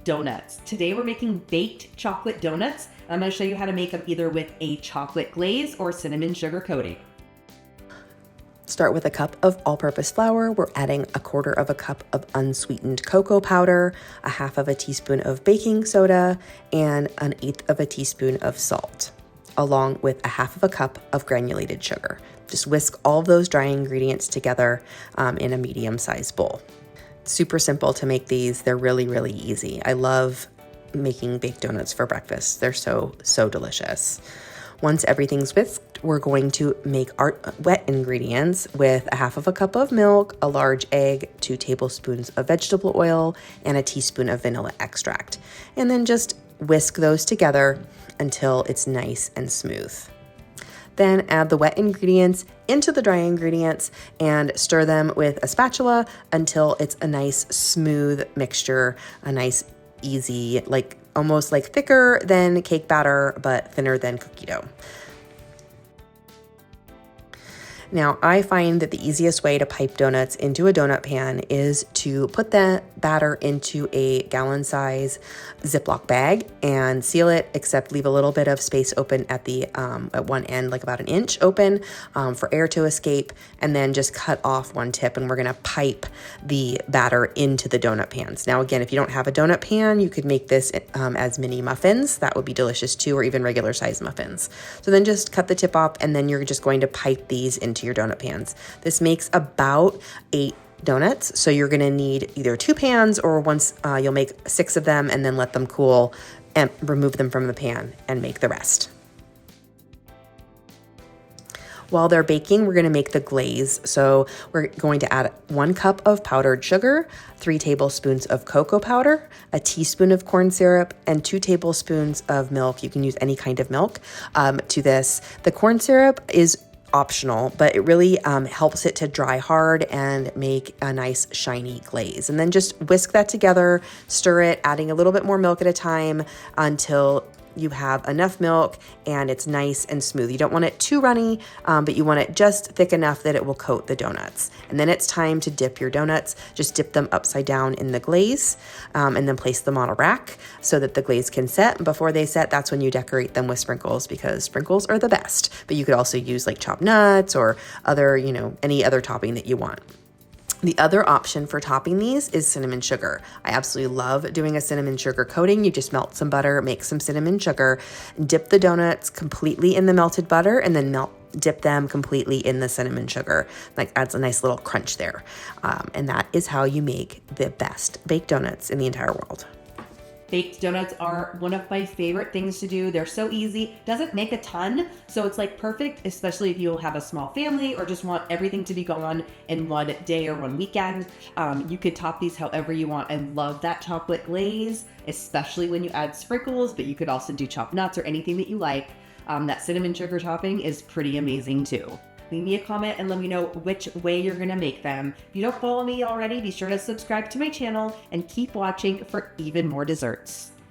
donuts. Today we're making baked chocolate donuts. I'm going to show you how to make them either with a chocolate glaze or cinnamon sugar coating. Start with a cup of all-purpose flour. We're adding 1/4 cup of unsweetened cocoa powder, 1/2 teaspoon of baking soda, and 1/8 teaspoon of salt, along with 1/2 cup of granulated sugar. Just whisk all of those dry ingredients together in a medium-sized bowl. Super simple to make these. They're really, really easy. I love making baked donuts for breakfast. They're so delicious. Once everything's whisked, we're going to make our wet ingredients with 1/2 cup of milk, a large egg, 2 tablespoons of vegetable oil, and a teaspoon of vanilla extract. And then just whisk those together until it's nice and smooth. Then add the wet ingredients into the dry ingredients and stir them with a spatula until it's a nice smooth mixture, a nice easy, almost like thicker than cake batter, but thinner than cookie dough. Now, I find that the easiest way to pipe donuts into a donut pan is to put the batter into a gallon size Ziploc bag and seal it, except leave a little bit of space open at the at one end, like about 1 inch open, for air to escape, and then just cut off one tip, and we're gonna pipe the batter into the donut pans. Now, again, if you don't have a donut pan, you could make this as mini muffins. That would be delicious too, or even regular size muffins. So then just cut the tip off, and then you're just going to pipe these into your donut pans. This makes about 8 donuts, so you're gonna need either 2 pans, or once you'll make 6 of them and then let them cool and remove them from the pan and make the rest. While they're baking, we're gonna make the glaze. So we're going to add 1 cup of powdered sugar, 3 tablespoons of cocoa powder, a teaspoon of corn syrup, and 2 tablespoons of milk. You can use any kind of milk to this. The corn syrup is optional, but it really helps it to dry hard and make a nice shiny glaze. And then just whisk that together, stir it, adding a little bit more milk at a time until you have enough milk and it's nice and smooth. You don't want it too runny, but you want it just thick enough that it will coat the donuts. And then it's time to dip your donuts. Just dip them upside down in the glaze and then place them on a rack so that the glaze can set. And before they set, that's when you decorate them with sprinkles, because sprinkles are the best. But you could also use like chopped nuts or other, any other topping that you want. The other option for topping these is cinnamon sugar. I absolutely love doing a cinnamon sugar coating. You just melt some butter, make some cinnamon sugar, dip the donuts completely in the melted butter, and then dip them completely in the cinnamon sugar. Adds a nice little crunch there. And that is how you make the best baked donuts in the entire world. Baked donuts are one of my favorite things to do. They're so easy, doesn't make a ton, so it's perfect, especially if you'll have a small family or just want everything to be gone in one day or one weekend. You could top these however you want. I love that chocolate glaze, especially when you add sprinkles, but you could also do chopped nuts or anything that you like. That cinnamon sugar topping is pretty amazing too. Leave me a comment and let me know which way you're gonna make them. If you don't follow me already, be sure to subscribe to my channel and keep watching for even more desserts.